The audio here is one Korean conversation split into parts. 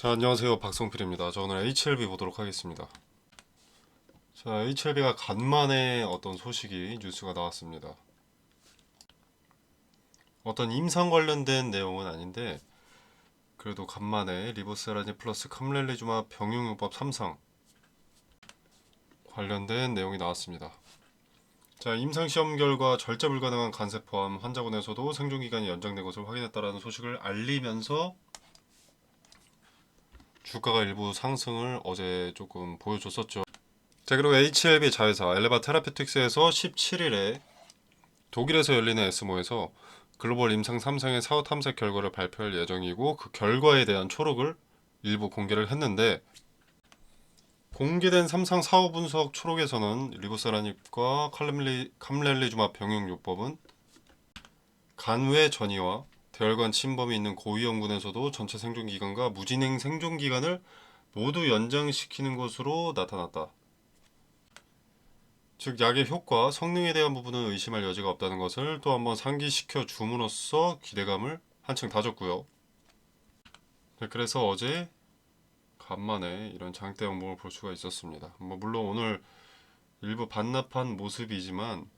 자, 안녕하세요. 박성필입니다. 저 오늘 HLB 보도록 하겠습니다. 자, HLB가 간만에 어떤 소식이 뉴스가 나왔습니다. 어떤 임상 관련된 내용은 아닌데 그래도 간만에 리보세라닌 플러스 캄렐리주마 병용요법 3상 관련된 내용이 나왔습니다. 자, 임상시험 결과 절제 불가능한 간세 포함 환자군에서도 생존기간이 연장된 것을 확인했다라는 소식을 알리면서 주가가 일부 상승을 어제 조금 보여줬었죠. 자, 그리고 HLB 자회사 엘레바 테라피틱스에서 17일에 독일에서 열리는 에스모에서 글로벌 임상 3상의 사후 탐색 결과를 발표할 예정이고 그 결과에 대한 초록을 일부 공개를 했는데 공개된 3상 사후 분석 초록에서는 리보세라닙과 캄렐리주마 병용요법은 간외 전이와 대혈관 침범이 있는 고위험군에서도 전체 생존기간과 무진행 생존기간을 모두 연장시키는 것으로 나타났다. 즉 약의 효과, 성능에 대한 부분은 의심할 여지가 없다는 것을 또 한번 상기시켜 줌으로써 기대감을 한층 다졌고요. 네, 그래서 어제 간만에 이런 장대 영봉을 볼 수가 있었습니다. 물론 오늘 일부 반납한 모습이지만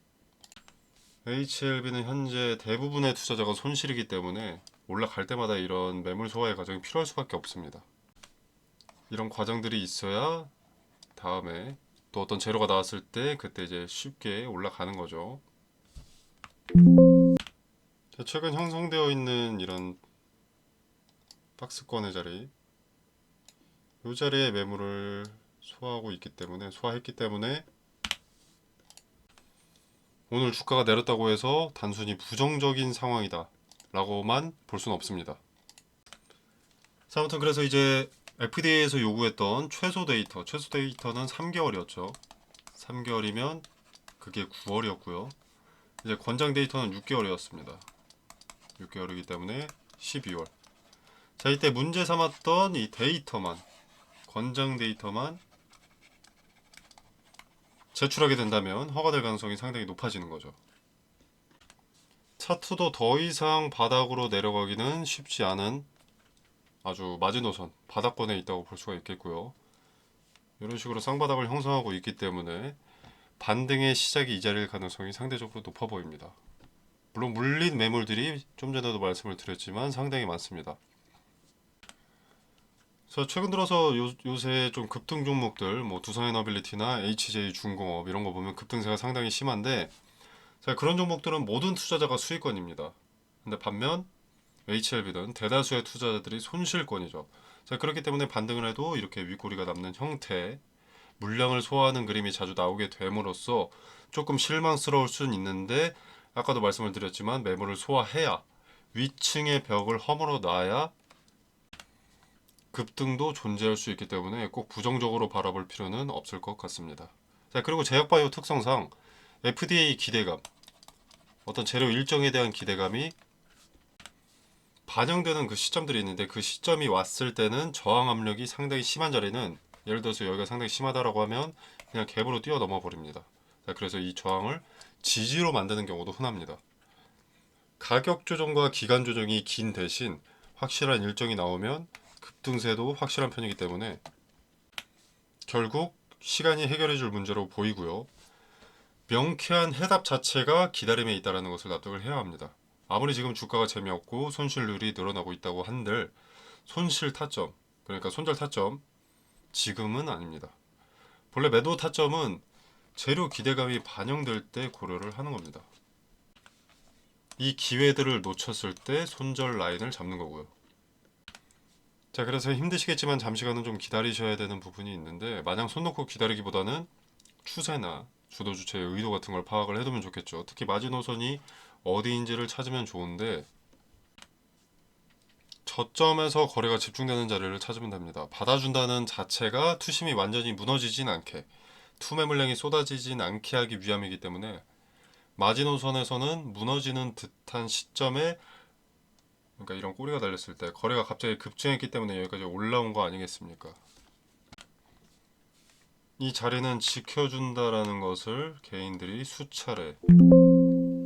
HLB는 현재 대부분의 투자자가 손실이기 때문에 올라갈 때마다 이런 매물 소화의 과정이 필요할 수밖에 없습니다. 이런 과정들이 있어야 다음에 또 어떤 재료가 나왔을 때 그때 이제 쉽게 올라가는 거죠. 최근 형성되어 있는 이런 박스권의 자리, 이 자리에 매물을 소화했기 때문에 오늘 주가가 내렸다고 해서 단순히 부정적인 상황이다 라고만 볼 수는 없습니다. 자, 아무튼 그래서 이제 FDA에서 요구했던 최소 데이터는 3개월이었죠. 3개월이면 그게 9월이었고요. 이제 권장 데이터는 6개월이었습니다. 6개월이기 때문에 12월. 자, 이때 문제 삼았던 이 데이터만, 권장 데이터만 제출하게 된다면 허가될 가능성이 상당히 높아지는 거죠. 차트도 더 이상 바닥으로 내려가기는 쉽지 않은 아주 마지노선, 바닥권에 있다고 볼 수가 있겠고요. 이런 식으로 쌍바닥을 형성하고 있기 때문에 반등의 시작이 이 자리일 가능성이 상대적으로 높아 보입니다. 물론 물린 매물들이 좀 전에도 말씀을 드렸지만 상당히 많습니다. 최근 들어서 요새 좀 급등 종목들, 두산에너빌리티나 HJ중공업 이런 거 보면 급등세가 상당히 심한데, 자, 그런 종목들은 모든 투자자가 수익권입니다. 근데 반면 HLB는 대다수의 투자자들이 손실권이죠. 자, 그렇기 때문에 반등을 해도 이렇게 윗꼬리가 남는 형태, 물량을 소화하는 그림이 자주 나오게 됨으로써 조금 실망스러울 수는 있는데, 아까도 말씀을 드렸지만 매물을 소화해야 위층의 벽을 허물어 놔야 급등도 존재할 수 있기 때문에 꼭 부정적으로 바라볼 필요는 없을 것 같습니다. 자, 그리고 제약바이오 특성상 FDA 기대감, 어떤 재료 일정에 대한 기대감이 반영되는 그 시점들이 있는데 그 시점이 왔을 때는 저항 압력이 상당히 심한 자리는 예를 들어서 여기가 상당히 심하다라고 하면 그냥 갭으로 뛰어넘어 버립니다. 자, 그래서 이 저항을 지지로 만드는 경우도 흔합니다. 가격 조정과 기간 조정이 긴 대신 확실한 일정이 나오면 급등세도 확실한 편이기 때문에 결국 시간이 해결해 줄 문제로 보이고요. 명쾌한 해답 자체가 기다림에 있다는 것을 납득을 해야 합니다. 아무리 지금 주가가 재미없고 손실률이 늘어나고 있다고 한들 손실 타점, 그러니까 손절 타점 지금은 아닙니다. 본래 매도 타점은 재료 기대감이 반영될 때 고려를 하는 겁니다. 이 기회들을 놓쳤을 때 손절 라인을 잡는 거고요. 자, 그래서 힘드시겠지만 잠시간은 좀 기다리셔야 되는 부분이 있는데 마냥 손 놓고 기다리기보다는 추세나 주도 주체의 의도 같은 걸 파악을 해두면 좋겠죠. 특히 마지노선이 어디인지를 찾으면 좋은데 저점에서 거래가 집중되는 자리를 찾으면 됩니다. 받아준다는 자체가 투심이 완전히 무너지진 않게, 투매 물량이 쏟아지진 않게 하기 위함이기 때문에 마지노선에서는 무너지는 듯한 시점에, 그러니까 이런 꼬리가 달렸을 때 거래가 갑자기 급증했기 때문에 여기까지 올라온 거 아니겠습니까? 이 자리는 지켜준다라는 것을 개인들이 수차례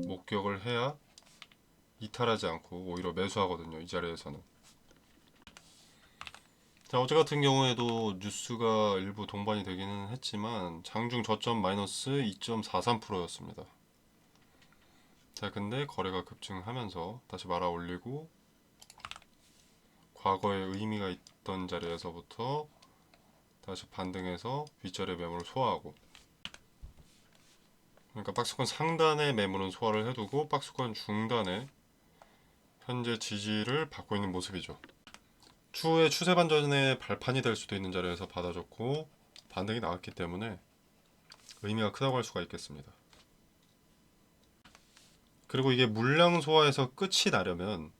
목격을 해야 이탈하지 않고 오히려 매수하거든요. 이 자리에서는. 자, 어제 같은 경우에도 뉴스가 일부 동반이 되기는 했지만 장중 저점 마이너스 2.43%였습니다. 자, 근데 거래가 급증하면서 다시 말아 올리고 과거에 의미가 있던 자리에서부터 다시 반등해서 윗자리 매물을 소화하고, 그러니까 박스권 상단의 매물은 소화를 해두고 박스권 중단에 현재 지지를 받고 있는 모습이죠. 추후에 추세 반전의 발판이 될 수도 있는 자리에서 받아줬고 반등이 나왔기 때문에 의미가 크다고 할 수가 있겠습니다. 그리고 이게 물량 소화에서 끝이 나려면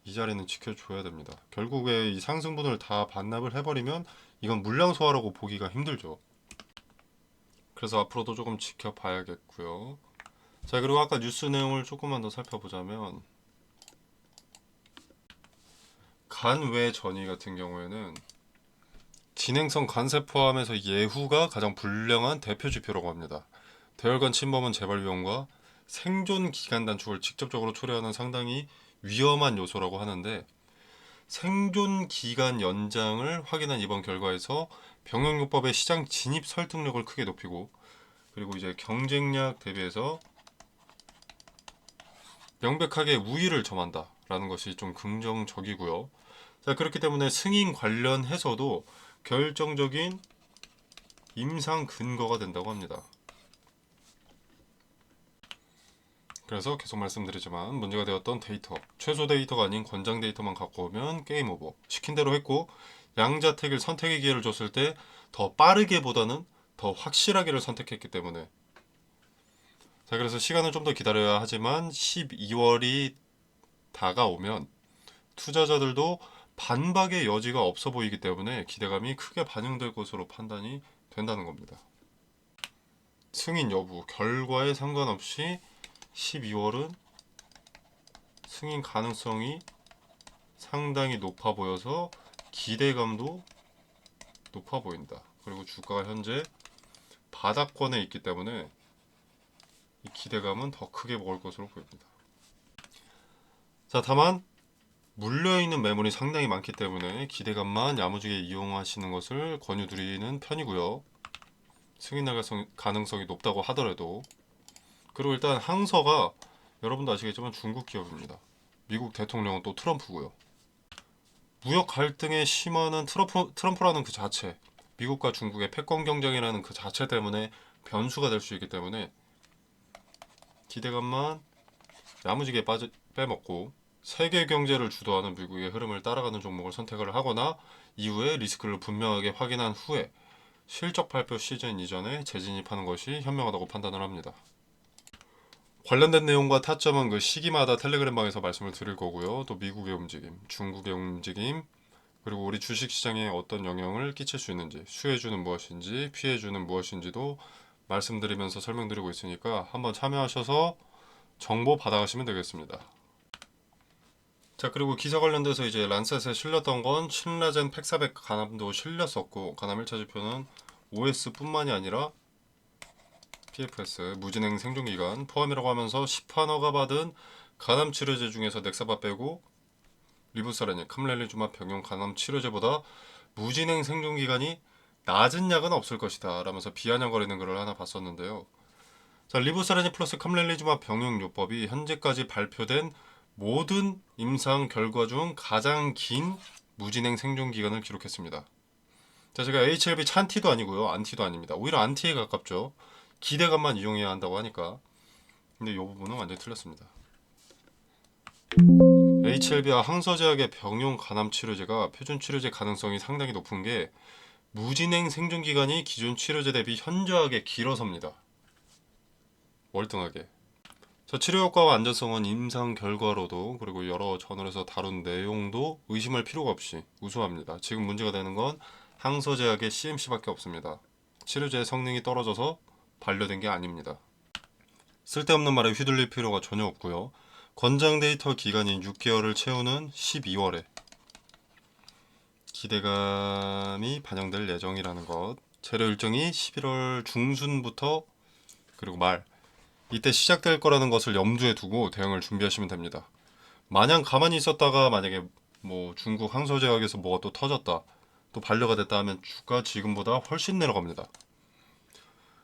이 자리는 지켜줘야 됩니다. 결국에 이 상승분을 다 반납을 해버리면 이건 물량 소화라고 보기가 힘들죠. 그래서 앞으로도 조금 지켜봐야겠고요. 자, 그리고 아까 뉴스 내용을 조금만 더 살펴보자면 간외 전이 같은 경우에는 진행성 간세 포함해서 예후가 가장 불량한 대표 지표라고 합니다. 대혈관 침범은 재발 위험과 생존 기간 단축을 직접적으로 초래하는 상당히 위험한 요소라고 하는데, 생존 기간 연장을 확인한 이번 결과에서 병역요법의 시장 진입 설득력을 크게 높이고, 그리고 이제 경쟁력 대비해서 명백하게 우위를 점한다라는 것이 좀 긍정적이고요. 자, 그렇기 때문에 승인 관련해서도 결정적인 임상 근거가 된다고 합니다. 그래서 계속 말씀드리지만 문제가 되었던 데이터, 최소 데이터가 아닌 권장 데이터만 갖고 오면 게임 오버, 시킨 대로 했고 양자택일 선택의 기회를 줬을 때 더 빠르게보다는 더 확실하게를 선택했기 때문에, 자, 그래서 시간을 좀 더 기다려야 하지만 12월이 다가오면 투자자들도 반박의 여지가 없어 보이기 때문에 기대감이 크게 반영될 것으로 판단이 된다는 겁니다. 승인 여부, 결과에 상관없이 12월은 승인 가능성이 상당히 높아 보여서 기대감도 높아 보인다. 그리고 주가가 현재 바닥권에 있기 때문에 이 기대감은 더 크게 먹을 것으로 보입니다. 자, 다만 물려있는 매물이 상당히 많기 때문에 기대감만 야무지게 이용하시는 것을 권유드리는 편이고요. 승인 가능성이 높다고 하더라도. 그리고 일단 항서가 여러분도 아시겠지만 중국 기업입니다. 미국 대통령은 또 트럼프고요. 무역 갈등의 심화는 트럼프라는 그 자체, 미국과 중국의 패권 경쟁이라는 그 자체 때문에 변수가 될 수 있기 때문에 기대감만 야무지게 빼먹고 세계 경제를 주도하는 미국의 흐름을 따라가는 종목을 선택을 하거나 이후에 리스크를 분명하게 확인한 후에 실적 발표 시즌 이전에 재진입하는 것이 현명하다고 판단을 합니다. 관련된 내용과 타점은 그 시기마다 텔레그램방에서 말씀을 드릴 거고요. 또 미국의 움직임, 중국의 움직임, 그리고 우리 주식시장에 어떤 영향을 끼칠 수 있는지, 수혜주는 무엇인지, 피해주는 무엇인지도 말씀드리면서 설명드리고 있으니까 한번 참여하셔서 정보 받아가시면 되겠습니다. 자, 그리고 기사 관련돼서 이제 란셋에 실렸던 건 신라젠 팩400 간암도 실렸었고, 간암 1차 지표는 OS뿐만이 아니라 PFS 무진행 생존기간 포함이라고 하면서 시파너가 받은 간암 치료제 중에서 넥사바 빼고 리부사라니 캄렐리주마 병용 간암 치료제보다 무진행 생존기간이 낮은 약은 없을 것이다 라면서 비아냥거리는 글을 하나 봤었는데요. 자, 리부사라니 플러스 캄렐리주마 병용요법이 현재까지 발표된 모든 임상 결과 중 가장 긴 무진행 생존 기간을 기록했습니다. 자, 제가 HLB 찬티도 아니고요, 안티도 아닙니다. 오히려 안티에 가깝죠. 기대감만 이용해야 한다고 하니까. 근데 이 부분은 완전히 틀렸습니다. HLB와 항서제약의 병용 간암 치료제가 표준 치료제 가능성이 상당히 높은 게 무진행 생존 기간이 기존 치료제 대비 현저하게 길어서입니다. 월등하게. 자, 치료 효과와 안전성은 임상 결과로도 그리고 여러 저널에서 다룬 내용도 의심할 필요가 없이 우수합니다. 지금 문제가 되는 건 항서제약의 CMC밖에 없습니다. 치료제의 성능이 떨어져서 반려된 게 아닙니다. 쓸데없는 말에 휘둘릴 필요가 전혀 없고요. 권장 데이터 기간인 6개월을 채우는 12월에 기대감이 반영될 예정이라는 것. 재료 일정이 11월 중순부터 그리고 말 이때 시작될 거라는 것을 염두에 두고 대응을 준비하시면 됩니다. 마냥 가만히 있었다가 만약에 뭐 중국 항소제약에서 뭐가 또 터졌다, 또 반려가 됐다 하면 주가 지금보다 훨씬 내려갑니다.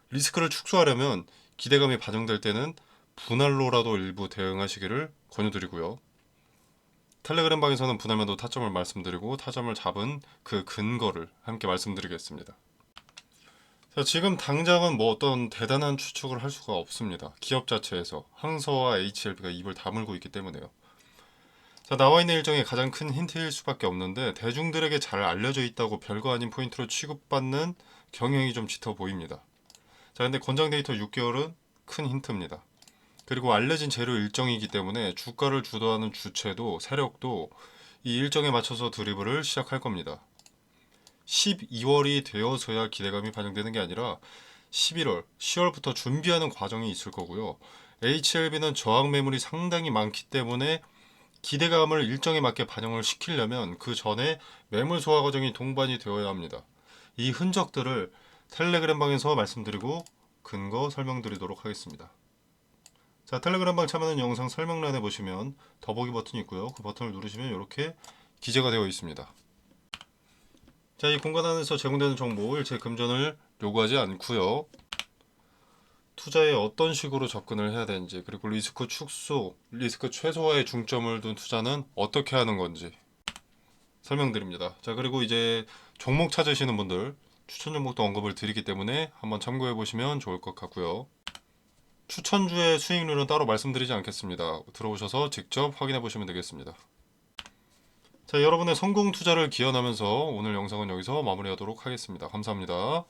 리스크를 축소하려면 기대감이 반영될 때는 분할로라도 일부 대응하시기를 권유드리고요. 텔레그램 방에서는 분할매도 타점을 말씀드리고 타점을 잡은 그 근거를 함께 말씀드리겠습니다. 자, 지금 당장은 뭐 어떤 대단한 추측을 할 수가 없습니다. 기업 자체에서 항서와 HLB가 입을 다물고 있기 때문에요. 자, 나와 있는 일정이 가장 큰 힌트일 수밖에 없는데 대중들에게 잘 알려져 있다고 별거 아닌 포인트로 취급받는 경향이 좀 짙어 보입니다. 자, 근데 권장 데이터 6개월은 큰 힌트입니다. 그리고 알려진 재료 일정이기 때문에 주가를 주도하는 주체도 세력도 이 일정에 맞춰서 드리블을 시작할 겁니다. 12월이 되어서야 기대감이 반영되는 게 아니라 11월, 10월부터 준비하는 과정이 있을 거고요. HLB는 저항 매물이 상당히 많기 때문에 기대감을 일정에 맞게 반영을 시키려면 그 전에 매물 소화 과정이 동반이 되어야 합니다. 이 흔적들을 텔레그램 방에서 말씀드리고 근거 설명드리도록 하겠습니다. 자, 텔레그램 방 참여는 영상 설명란에 보시면 더보기 버튼이 있고요. 그 버튼을 누르시면 이렇게 기재가 되어 있습니다. 자, 이 공간 안에서 제공되는 정보 일체 금전을 요구하지 않고요. 투자에 어떤 식으로 접근을 해야 되는지, 그리고 리스크 축소, 리스크 최소화에 중점을 둔 투자는 어떻게 하는 건지 설명드립니다. 자, 그리고 이제 종목 찾으시는 분들 추천 종목도 언급을 드리기 때문에 한번 참고해 보시면 좋을 것 같고요. 추천주의 수익률은 따로 말씀드리지 않겠습니다. 들어오셔서 직접 확인해 보시면 되겠습니다. 자, 여러분의 성공 투자를 기원하면서 오늘 영상은 여기서 마무리하도록 하겠습니다. 감사합니다.